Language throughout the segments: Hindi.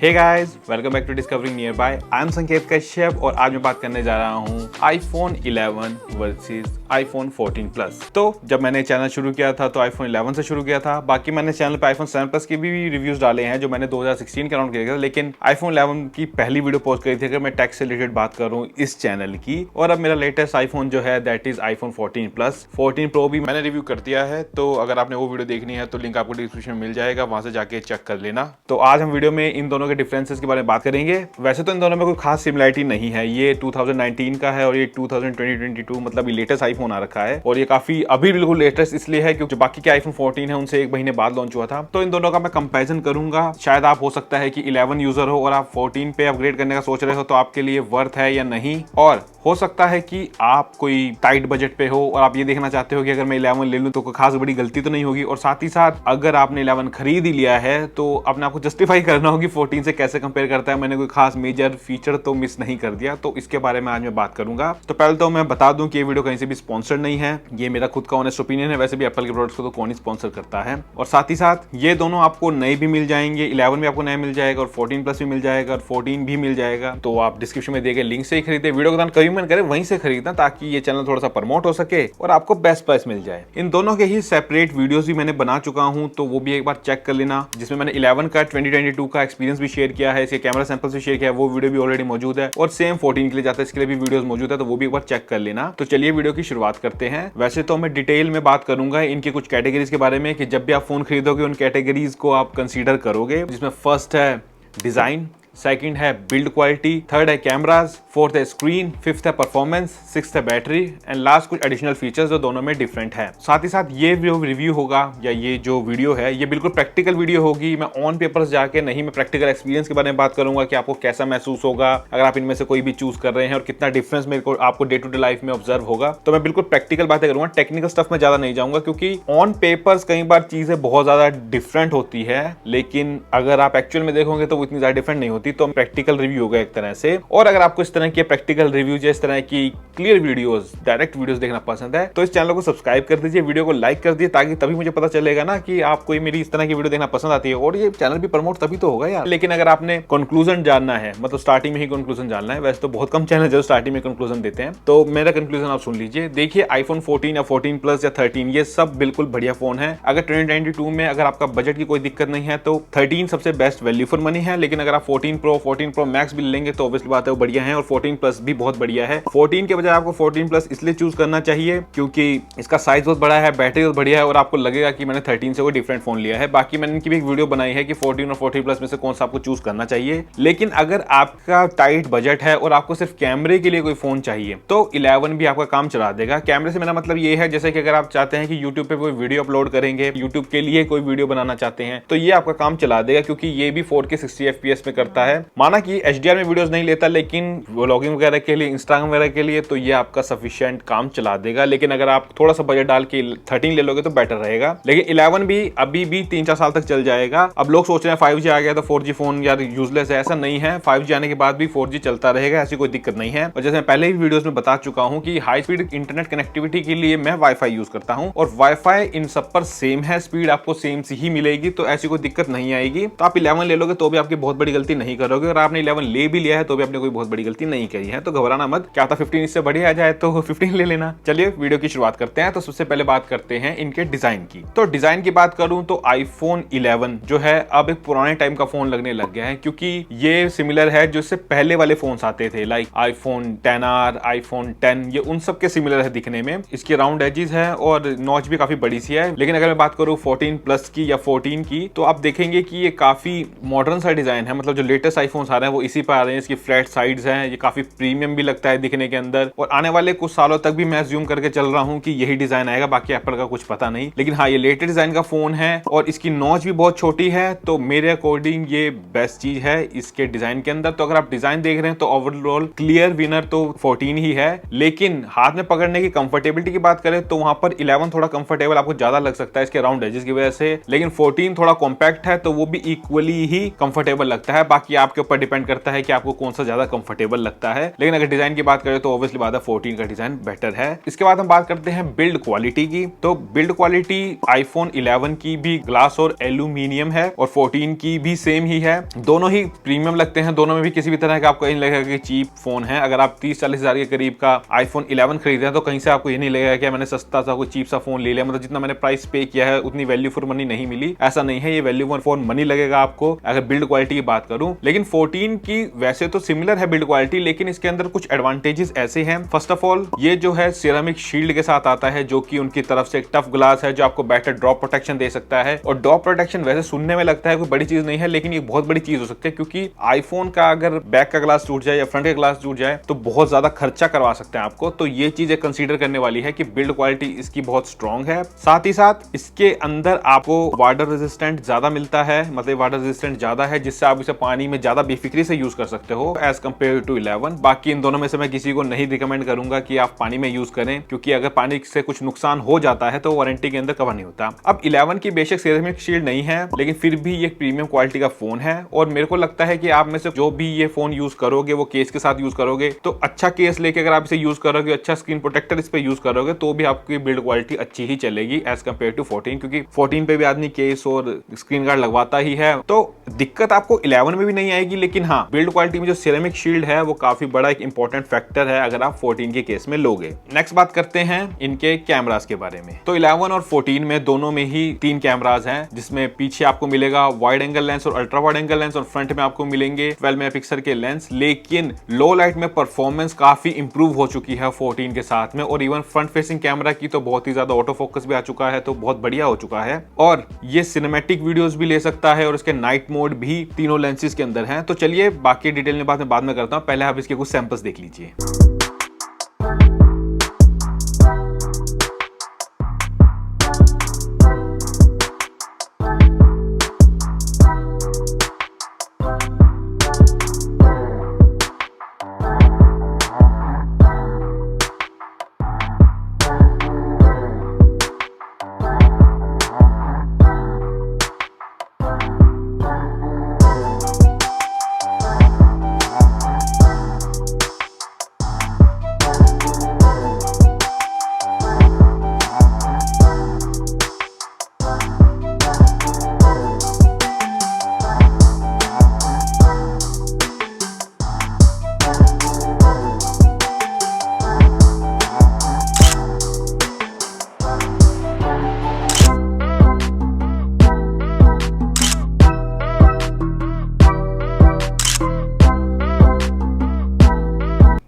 Hey guys, welcome back to discovering nearby. I am Sanket Kashyap और आज मैं बात करने जा रहा हूँ iPhone 11 वर्सेस iPhone 14 प्लस। तो जब मैंने चैनल शुरू किया था तो iPhone 11 से शुरू किया था। बाकी मैंने चैनल पे iPhone 7 प्लस के भी रिव्यूज डाले हैं जो मैंने 2016 के अराउंड किया था, लेकिन iPhone 11 की पहली वीडियो पोस्ट करी थी अगर मैं टेक से रिलेटेड बात करूँ इस चैनल की। और अब मेरा लेटेस्ट iPhone जो है that is iPhone 14 plus. 14 Pro भी मैंने रिव्यू कर दिया है, तो अगर आपने वो वीडियो देखनी है तो लिंक आपको डिस्क्रिप्शन में मिल जाएगा, वहां से जाके चेक कर लेना। तो आज हम वीडियो में इन दोनों के डिफरेंसेस के बारे में बात करेंगे। वैसे तो इन दोनों में कोई खास सिमिलरिटी नहीं है, ये 2019 का है और ये 2022 मतलब ये लेटेस्ट आईफोन आ रखा है। और ये काफी अभी बिल्कुल लेटेस्ट इसलिए है क्योंकि बाकी के iPhone 14 है उनसे एक महीने बाद लॉन्च हुआ था। तो इन दोनों का मैं कंपैरिजन करूंगा। शायद आप हो सकता है कि 11 यूजर हो और आप 14 पे अपग्रेड करने का सोच रहे हो तो आपके लिए वर्थ है या नहीं। और हो सकता है कि आप कोई टाइट बजट पे हो और आप ये देखना चाहते हो कि अगर मैं 11 ले लूं तो कोई खास बड़ी गलती तो नहीं होगी। और साथ ही साथ अगर आपने 11 खरीद ही लिया है तो अपने आपको जस्टिफाई करना होगी 14 से कैसे कंपेयर करता है, मैंने कोई खास मेजर फीचर तो मिस नहीं कर दिया। तो इसके बारे में आज मैं बात करूंगा। तो पहले तो मैं बता दूं कि ये वीडियो कहीं से भी स्पॉन्सर्ड नहीं है, ये मेरा खुद का ऑनेस्ट ओपिनियन है। वैसे भी एप्पल के प्रोडक्ट्स को तो कौन ही स्पॉन्सर करता है। और साथ ही साथ ये दोनों आपको नए भी मिल जाएंगे, 11 भी आपको नया मिल जाएगा और 14 प्लस भी मिल जाएगा और 14 भी मिल जाएगा। तो आप डिस्क्रिप्शन में दिए गए लिंक से ही खरीदे। वीडियो को कभी मन करे वहीं से खरीदना ताकि ये चैनल थोड़ा सा प्रमोट हो सके और आपको बेस्ट प्राइस मिल जाए। इन दोनों के ही सेपरेट वीडियोस भी मैंने बना चुका हूं, तो वो भी एक बार चेक कर लेना, जिसमें मैंने 11 का 2022 का एक्सपीरियंस भी शेयर किया है, इसके कैमरा सैंपल्स भी शेयर किया है, वो वीडियो भी ऑलरेडी मौजूद है। और सेम 14 के लिए जाता है, इसके लिए भी वीडियोस मौजूद है, तो वो भी एक बार चेक कर लेना। तो चलिए वीडियो की शुरुआत करते हैं। वैसे तो मैं डिटेल में बात करूंगा इनके कुछ कैटेगरीज के बारे में कि जब भी आप फोन खरीदोगे उन कैटेगरीज को आप कंसीडर करोगे, जिसमें फर्स्ट है डिजाइन, सेकंड है बिल्ड क्वालिटी, थर्ड है कैमराज, फोर्थ है स्क्रीन, फिफ्थ है परफॉर्मेंस, सिक्स्थ है बैटरी एंड लास्ट कुछ एडिशनल फीचर्स जो दोनों में डिफरेंट है। साथ ही साथ ये जो रिव्यू होगा या ये जो वीडियो है ये बिल्कुल प्रैक्टिकल वीडियो होगी। मैं ऑन पेपर्स जाके नहीं, मैं प्रैक्टिकल एक्सपीरियंस के बारे में बात करूंगा कि आपको कैसा महसूस होगा अगर आप इनमें से कोई भी चूज कर रहे हैं और कितना डिफरेंस मेरे को आपको डे टू डे लाइफ में ऑब्जर्व होगा। तो मैं बिल्कुल प्रैक्टिकल बातें करूंगा, टेक्निकल स्टफ में ज्यादा नहीं जाऊंगा क्योंकि ऑन पेपर्स कई बार चीजें बहुत ज्यादा डिफरेंट होती है, लेकिन अगर आप एक्चुअल में देखोगे तो वो इतनी ज्यादा डिफरेंट नहीं होती। तो प्रैक्टिकल रिव्यू होगा एक तरह से। और अगर आपको इस तरह के प्रैक्टिकल रिव्यूज, इस तरह की क्लियर वीडियोस, डायरेक्ट वीडियोस देखना पसंद है तो इस चैनल को सब्सक्राइब कर दीजिए, वीडियो को लाइक कर दीजिए, ताकि तभी मुझे पता चलेगा ना कि आपको मेरी इस तरह की वीडियो देखना पसंद आती है और ये चैनल भी प्रमोट तभी तो होगा यार। लेकिन अगर आपने कंक्लूजन जानना है, मतलब स्टार्टिंग में ही कंक्लूजन जानना है, वैसे तो बहुत कम चैनल जो स्टार्टिंग में कंक्लूजन देते हैं, तो मेरा कंक्लूजन आप सुन लीजिए। देखिए iPhone 14 या 14 प्लस या 13 ये सब बिल्कुल बढ़िया फोन है। अगर 2022 में अगर आपका बजट की कोई दिक्कत नहीं है तो 13 सबसे बेस्ट वैल्यू फॉर मनी है। लेकिन अगर आप 14 Pro मैक्स भी लेंगे तो ऑब्वियसली बात है वो बढ़िया है और 14 प्लस भी बहुत बढ़िया है। 14 के बजाय आपको 14 प्लस इसलिए चूज करना चाहिए क्योंकि इसका साइज बहुत बड़ा है, बैटरी बहुत बढ़िया है और आपको लगेगा कि मैंने 13 से कोई डिफरेंट फोन लिया है। बाकी मैंने इनकी भी एक वीडियो बनाई है कि 14 और 14 प्लस में से कौन सा आपको चूज करना चाहिए। लेकिन अगर आपका टाइट बजट है और आपको सिर्फ कैमरे के लिए कोई फोन चाहिए तो 11 भी आपका काम चला देगा। कैमरे से मेरा मतलब ये है जैसे कि अगर आप चाहते हैं कि यूट्यूब पे कोई वीडियो अपलोड करेंगे, यूट्यूब के लिए कोई वीडियो बनाना चाहते हैं तो ये आपका काम चला देगा क्योंकि ये भी 4K 60 FPS में करता है। माना कि HDR में वीडियोस नहीं लेता लेकिन व्लॉगिंग वगैरह के लिए, इंस्टाग्राम वगैरह के लिए तो ये आपका सफिशिएंट काम चला देगा। लेकिन अगर आप थोड़ा सा बजट डाल के 13 ले लोगे तो बेटर रहेगा। लेकिन 11 भी अभी भी 3-4 साल तक चल जाएगा। अब लोग सोच रहे हैं 5G आ गया तो 4G फोन यार यूजलेस है, ऐसा नहीं है। 5G आने के बाद भी 4G चलता रहेगा, ऐसी कोई दिक्कत नहीं है। और जैसे मैं पहले ही वीडियोस में बता चुका हूं कि हाई स्पीड इंटरनेट कनेक्टिविटी के लिए मैं वाईफाई यूज करता हूं और वाईफाई इन सब पर सेम है, स्पीड आपको सेम सी ही मिलेगी, तो ऐसी कोई दिक्कत नहीं आएगी। तो आप 11 ले लोगे तो भी आपकी बहुत बड़ी गलती नहीं करोगे और आपने 11 ले भी लिया है तो भी आपने कोई बहुत बड़ी गलती नहीं करी है। तो घबराना मत, क्या था 15 इससे बढ़िया आ जाए तो 15 ले लेना। चलिए वीडियो की शुरुआत करते हैं। तो सबसे पहले बात करते हैं इनके डिजाइन की। तो डिजाइन की बात करूं तो iPhone 11 जो है अब एक पुराने टाइम का फोन लगने लग गया है क्योंकि ये सिमिलर है जो इससे पहले वाले फोन्स आते थे like iPhone XR, iPhone X, ये उन सब के सिमिलर है दिखने में। इसकी राउंड एजेस है और नॉच भी काफी बड़ी सी है। लेकिन अगर मैं बात करूं 14 प्लस की या 14 की तो आप देखेंगे कि ये काफी मॉडर्न सा डिजाइन है, मतलब जो लेटेस्ट आईफोन्स आ रहे हैं वो इसी पर आ रहे हैं। इसकी फ्लैट साइड्स हैं, ये काफी प्रीमियम भी लगता है दिखने के अंदर और आने वाले कुछ सालों तक भी मैं अज्यूम करके चल रहा हूं कि यही डिजाइन आएगा, बाकी एप्पल का कुछ पता नहीं। लेकिन हाँ, ये लेटेस्ट डिजाइन का फोन है और इसकी नॉच भी बहुत छोटी है, तो मेरे अकॉर्डिंग ये बेस्ट चीज है इसके डिजाइन के अंदर। तो अगर आप डिजाइन देख रहे हैं तो ओवरऑल क्लियर विनर तो 14 ही है। लेकिन हाथ में पकड़ने की कंफर्टेबिलिटी की बात करें तो वहां पर 11 थोड़ा कंफर्टेबल आपको ज्यादा लग सकता है इसके राउंड एजेस की वजह से, लेकिन 14 थोड़ा कॉम्पैक्ट है तो वो भी इक्वली ही कंफर्टेबल लगता है। बाकी बाकी आपके ऊपर डिपेंड करता है कि आपको कौन सा ज्यादा कंफर्टेबल लगता है, लेकिन अगर डिजाइन की बात करें तो ऑब्वियसली बात है 14 का डिजाइन बेटर है। इसके बाद हम बात करते हैं बिल्ड क्वालिटी की। तो बिल्ड क्वालिटी आईफोन 11 की भी ग्लास और एल्यूमिनियम है और 14 की भी सेम ही है। दोनों ही प्रीमियम लगते हैं, दोनों में भी किसी भी तरह का आपको नहीं लगेगा कि चीप फोन है। अगर आप 30-40 हजार के करीब का आईफोन 11 खरीद रहे हैं तो कहीं से आपको ये नहीं लगेगा कि मैंने सस्ता सा कोई चीप सा फोन ले लिया, मतलब जितना मैंने प्राइस पे किया है उतनी वैल्यू फॉर मनी नहीं मिली, ऐसा नहीं है। ये वैल्यू फॉर मनी लगेगा आपको अगर बिल्ड क्वालिटी की बात करूं। लेकिन 14 की वैसे तो सिमिलर है बिल्ड क्वालिटी, लेकिन इसके अंदर कुछ एडवांटेजेस ऐसे हैं। फर्स्ट ऑफ ऑल ये जो है सिरेमिक शील्ड के साथ आता है, जो कि उनकी तरफ से एक टफ ग्लास है जो आपको बेटर ड्रॉप प्रोटेक्शन दे सकता है। और ड्रॉप प्रोटेक्शन वैसे सुनने में लगता है कोई बड़ी चीज नहीं है, लेकिन ये बहुत बड़ी चीज हो सकती है, क्योंकि आईफोन का अगर बैक का ग्लास टूट जाए या फ्रंट का ग्लास टूट जाए तो बहुत ज्यादा खर्चा करवा सकते हैं आपको। तो ये चीजें कंसीडर करने वाली है कि बिल्ड क्वालिटी इसकी बहुत स्ट्रॉन्ग है। साथ ही साथ इसके अंदर आपको वाटर रेजिस्टेंट ज्यादा मिलता है, मतलब वाटर रेजिस्टेंट ज्यादा है, जिससे आप इसे पानी में ज्यादा बेफिक्री से यूज कर सकते हो एज कम्पेयर टू 11। बाकी इन दोनों में से मैं किसी को नहीं रिकमेंड करूंगा कि आप पानी में यूज करें, क्योंकि अगर पानी से कुछ नुकसान हो जाता है तो वारंटी के अंदर कवर नहीं होता। अब 11 की बेशक सिरेमिक शील्ड नहीं है, लेकिन फिर भी ये प्रीमियम क्वालिटी का फोन है। और मेरे को लगता है कि आप में से जो भी ये फोन यूज करोगे वो केस के साथ यूज करोगे, तो अच्छा केस लेके अगर आप इसे यूज करोगे, अच्छा स्क्रीन प्रोटेक्टर इस पे यूज करोगे, तो भी आपकी बिल्ड क्वालिटी अच्छी ही चलेगी एज कम्पेयर टू 14, क्योंकि 14 पे भी आदमी केस और स्क्रीन गार्ड लगवाता ही है। तो दिक्कत आपको 11 में भी नहीं आएगी, लेकिन हाँ बिल्ड क्वालिटी में जो सिरेमिक शील्ड है वो काफी बड़ा एक इंपॉर्टेंट फैक्टर है अगर आप 14 के केस में लोगे। नेक्स्ट बात करते हैं इनके कैमरास के बारे में। तो 11 और 14 में दोनों में ही 3 कैमरास हैं, जिसमें पीछे आपको मिलेगा वाइड एंगल लेंस और अल्ट्रा वाइड एंगल लेंस, और फ्रंट में आपको मिलेंगे 12 मेगापिक्सल के लेंस। लेकिन लो लाइट में परफॉर्मेंस काफी इंप्रूव हो चुकी है 14 के साथ में, और इवन फ्रंट फेसिंग कैमरा की तो बहुत ही ज्यादा ऑटो फोकस भी आ चुका है, तो बहुत बढ़िया हो चुका है। और ये सिनेमैटिक वीडियोस भी ले सकता है, और इसके नाइट मोड भी तीनों लेंसेज के अंदर हैं। तो चलिए बाकी डिटेल में बाद में करता हूं, पहले आप इसके कुछ सैंपल्स देख लीजिए।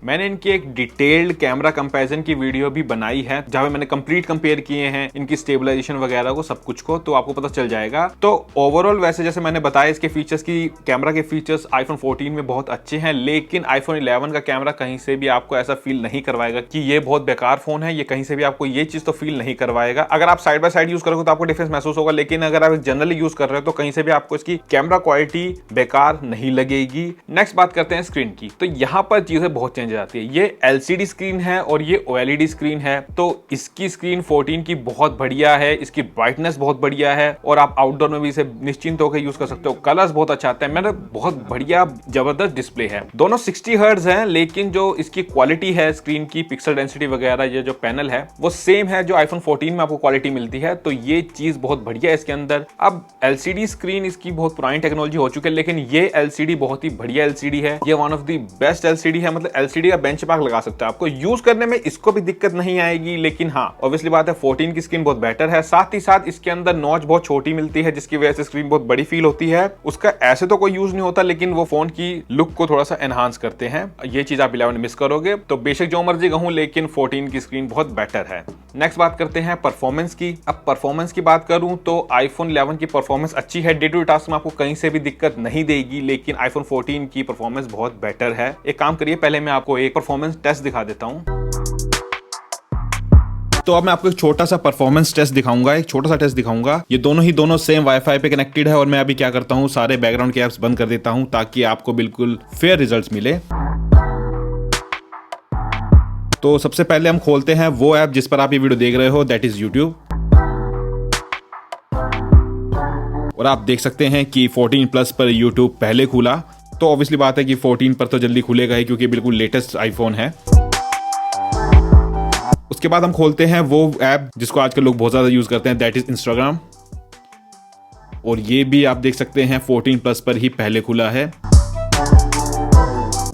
मैंने इनकी एक डिटेल्ड कैमरा कंपैरिजन की वीडियो भी बनाई है, जहां पे मैंने कंप्लीट कंपेयर किए हैं इनकी स्टेबलाइजेशन वगैरह को, सब कुछ को, तो आपको पता चल जाएगा। तो ओवरऑल वैसे जैसे मैंने बताया इसके फीचर्स की, कैमरा के फीचर्स आईफोन 14 में बहुत अच्छे हैं, लेकिन आईफोन 11 का कैमरा कहीं से भी आपको ऐसा फील नहीं करवाएगा कि ये बहुत बेकार फोन है। ये कहीं से भी आपको ये चीज तो फील नहीं करवाएगा। अगर आप साइड बाय साइड यूज करोगे तो आपको डिफरेंस महसूस होगा, लेकिन अगर आप जनरली यूज कर रहे हो तो कहीं से भी आपको इसकी कैमरा क्वालिटी बेकार नहीं लगेगी। नेक्स्ट बात करते हैं स्क्रीन की। तो यहाँ पर चीजें बहुत चेंज आती है। ये LCD स्क्रीन है और ये OLED स्क्रीन है। तो इसकी स्क्रीन 14 की बहुत बढ़िया है, इसकी ब्राइटनेस बहुत बढ़िया है, और आप आउटडोर में भी इसे निश्चिंत होकर यूज कर सकते हो। कलर्स बहुत अच्छा आता है, मतलब बहुत बढ़िया जबरदस्त डिस्प्ले है। दोनों 60 हर्ट्ज हैं, लेकिन जो इसकी क्वालिटी है स्क्रीन की, पिक्सल डेंसिटी वगैरह, ये जो पैनल है वो सेम है जो आईफोन 14 में आपको क्वालिटी मिलती है। तो ये चीज बहुत बढ़िया है इसके अंदर। अब LCD स्क्रीन इसकी बहुत पुरानी टेक्नोलॉजी हो चुकी है, लेकिन ये LCD बहुत ही बढ़िया LCD है। ये one of the best LCD है, मतलब LCD का बेंचमार्क लगा सकते हैं। आपको यूज करने में इसको भी दिक्कत नहीं आएगी, लेकिन हाँ ऑब्वियसली बात है 14 की स्क्रीन बहुत बेटर है। साथ ही साथ इसके अंदर नॉच बहुत छोटी मिलती है, जिसकी वजह से स्क्रीन बहुत बड़ी फील होती है। उसका ऐसे तो कोई यूज नहीं होता, लेकिन वो फोन की लुक को थोड़ा सा एनहांस करते हैं। ये चीज आप 11 मिस करोगे। तो बेशक जो मर्जी कहूं, लेकिन 14 की स्क्रीन बहुत बेटर है। नेक्स्ट बात करते हैं परफॉर्मेंस की। अब परफॉर्मेंस की बात करूं तो आईफोन 11 की परफॉर्मेंस अच्छी है, डे टू डे टास्क में आपको कहीं से भी दिक्कत नहीं देगी, लेकिन आईफोन 14 की परफॉर्मेंस बहुत बेटर है। एक काम करिए, पहले मैं आपको एक परफॉर्मेंस टेस्ट दिखा देता हूं। तो अब मैं आपको एक छोटा सा परफॉर्मेंस टेस्ट दिखाऊंगा, एक छोटा सा टेस्ट दिखाऊंगा। ये दोनों सेम वाईफाई पे कनेक्टेड है, और मैं अभी क्या करता हूं, सारे बैकग्राउंड के ऐप्स बंद कर देता हूं ताकि आपको बिल्कुल फेयर रिजल्ट्स मिले। तो सबसे पहले हम खोलते हैं वो ऐप जिस पर आप ये वीडियो देख रहे हो, दैट इज यूट्यूब। और आप देख सकते हैं कि 14 प्लस पर यूट्यूब पहले खुला। तो तो ऑब्वियसली बात है कि 14 पर तो जल्दी खुलेगा ही, क्योंकि बिल्कुल लेटेस्ट आईफोन है। उसके बाद हम खोलते हैं वो ऐप जिसको आजकल लोग बहुत ज़्यादा यूज़ करते हैं, दैट इज़ इंस्टाग्राम। और ये भी आप देख सकते हैं 14 प्लस पर ही पहले खुला है।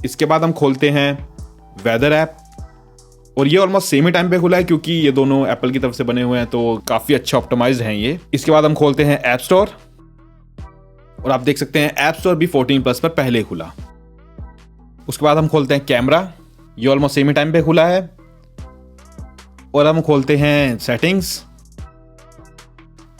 इसके बाद हम खोलते हैं वेदर ऐप, और ये ऑलमोस्ट सेम ही टाइम पे खुला है, क्योंकि ये दोनों एप्पल की तरफ से बने हुए हैं, तो काफ़ी अच्छा ऑप्टिमाइज्ड हैं ये। इसके बाद हम खोलते हैं ऐप स्टोर, और आप देख सकते हैं ऐप स्टोर भी 14 प्लस पर पहले खुला। उसके बाद हम खोलते हैं कैमरा, ये ऑलमोस्ट सेम ही टाइम पे खुला है। और हम खोलते हैं सेटिंग्स।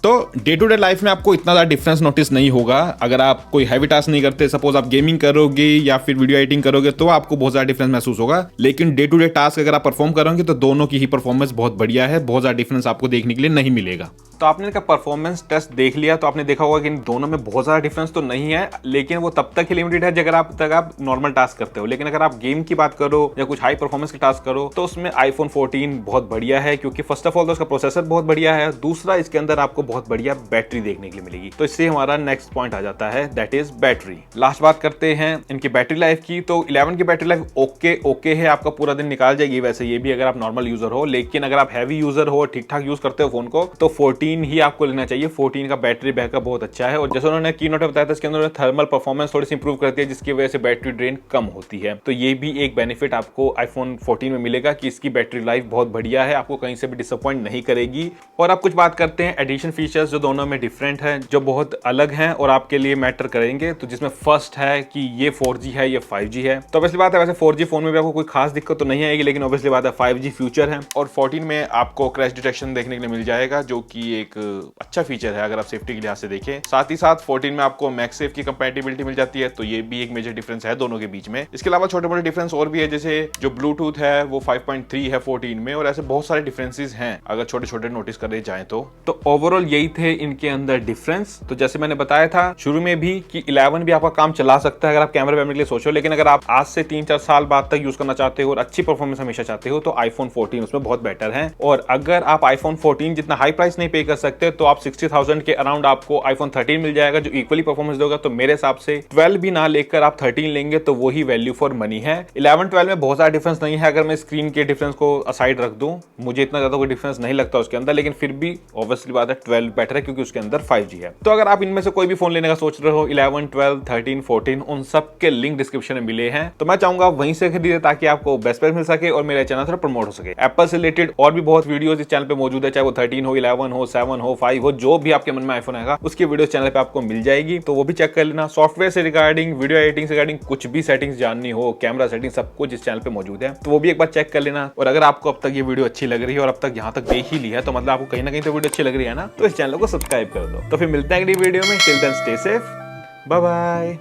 तो डे टू डे लाइफ में आपको इतना ज़्यादा डिफरेंस नोटिस नहीं होगा। अगर आप कोई हैवी टास्क नहीं करते, सपोज आप गेमिंग करोगे या फिर वीडियो एडिटिंग करोगे, तो आपको बहुत ज़्यादा डिफरेंस महसूस होगा। लेकिन डे टू डे टास्क अगर आप परफॉर्म करोगे तो दोनों की ही परफॉर्मेंस बहुत बढ़िया है, बहुत ज़्यादा डिफरेंस आपको देखने के लिए नहीं मिलेगा। तो आपने इनका परफॉर्मेंस टेस्ट देख लिया, तो आपने देखा होगा कि इन दोनों में बहुत ज़्यादा डिफरेंस तो नहीं है, लेकिन वो तब तक ही लिमिटेड है अगर आप नॉर्मल टास्क करते हो। लेकिन अगर आप गेम की बात करो या कुछ हाई परफॉर्मेंस के टास्क करो, तो उसमें आईफोन 14 बहुत बढ़िया है, क्योंकि फर्स्ट ऑफ ऑल तो उसका प्रोसेसर बहुत बढ़िया है, दूसरा इसके अंदर आपको बहुत बढ़िया बैटरी देखने के लिए मिलेगी। तो इससे हमारा नेक्स्ट पॉइंट आ जाता है, दैट इज बैटरी। लास्ट बात करते हैं इनकी बैटरी लाइफ की। तो 11 की बैटरी लाइफ ओके है, आपका पूरा दिन निकाल जाएगी वैसे ये भी, अगर आप नॉर्मल यूजर हो। लेकिन अगर आप हैवी यूजर हो, ठीक ठाक यूज करते हो फोन को, तो 14 ही आपको लेना चाहिए। 14 का बैटरी बैकअप बहुत अच्छा है, और जैसे उन्होंने कीनोट में बताया था, इसके अंदर थर्मल परफॉर्मेंस थोड़ी सी इंप्रूव करती है, जिसकी वजह से बैटरी ड्रेन कम होती है। तो ये भी एक बेनिफिट आपको आईफोन 14 में मिलेगा कि इसकी बैटरी लाइफ बहुत बढ़िया है, आपको कहीं से भी डिसअपॉइंट नहीं करेगी। और आप कुछ बात करते हैं एडिशन फीचर्स जो दोनों में डिफरेंट है, जो बहुत अलग हैं और आपके लिए मैटर करेंगे। तो जिसमें फर्स्ट है कि ये 4G है, ये 5G है। तो ऑब्वियसली बात है, वैसे 4G फोन में भी आपको कोई खास दिक्कत तो नहीं आएगी, लेकिन ऑब्वियसली बात है 5G फ्यूचर है। और 14 में आपको क्रैश डिटेक्शन देखने के लिए मिल जाएगा, जो कि एक अच्छा फीचर है अगर आप सेफ्टी के लिहाज से देखें। साथ ही साथ 14 में आपको मैक्सेफ की कंपैटिबिलिटी मिल जाती है, तो ये भी एक मेजर डिफरेंस है दोनों के बीच में। इसके अलावा छोटे मोटे डिफरेंस और भी है, जैसे जो ब्लूटूथ है वो 5.3 है 14 में, और ऐसे बहुत सारे डिफरेंसेस हैं अगर छोटे छोटे नोटिस करे जाए तो ओवरऑल यही थे इनके अंदर डिफरेंस। तो जैसे मैंने बताया था शुरू में भी कि 11 भी आपका काम चला सकता है अगर आप कैमरा वैमरे के लिए सोचो, लेकिन अगर आप आज से 3-4 साल बाद तक यूज करना चाहते हो और अच्छी परफॉर्मेंस हमेशा चाहते हो, तो आईफोन 14 उसमें बहुत बेटर है। और अगर आप आईफोन 14 जितना हाई प्राइस नहीं पे कर सकते, तो आप 60,000 के अराउंड आपको आईफोन 13 मिल जाएगा, जो इक्वली परफॉर्मेंस देगा। तो मेरे हिसाब से 12 भी ना लेकर आप 13 लेंगे तो वही वैल्यू फॉर मनी है। 11-12 में बहुत ज्यादा डिफरेंस नहीं है, अगर मैं स्क्रीन के डिफरेंस को असाइड रख दूं, मुझे इतना ज्यादा कोई डिफरेंस नहीं लगता उसके अंदर, लेकिन फिर भी ऑब्वियसली बात है 12 बेटर है, क्योंकि उसके अंदर 5G है। तो अगर आप इनमें से कोई भी फोन लेने का सोच रहे हो, 11, 12, 13, 14, उन सब के लिंक डिस्क्रिप्शन में मिले हैं, तो मैं चाहूंगा वहीं से खरीदे, ताकि आपको बेस्ट प्राइस मिल सके और मेरा चैनल थोड़ा प्रमोट हो सके। एप्पल से रिलेटेड और भी बहुत वीडियोस इस चैनल पे मौजूद है, चाहे वो 13 हो, 11 हो, 7 हो, 5 हो, जो भी आपके मन में आईफोन आएगा उसकी वीडियो चैनल पे आपको मिल जाएगी, तो वो भी चेक कर लेना। सॉफ्टवेयर से रिगार्डिंग, वीडियो एडिटिंग से रिगार्डिंग कुछ भी सेटिंग्स जाननी हो, कैमरा सेटिंग, सब कुछ इस चैनल पे मौजूद है, तो वो भी एक बार चेक कर लेना। और अगर आपको अब तक ये वीडियो अच्छी लग रही है और अब तक यहाँ तक देख ही ली है, तो मतलब आपको कहीं ना कहीं तो वीडियो अच्छी लग रही है ना, तो इस चैनल को सब्सक्राइब कर दो। तो फिर मिलते हैं अगली वीडियो में। Till then stay safe, bye bye.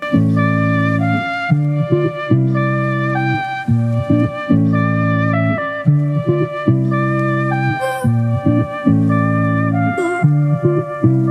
Ooh.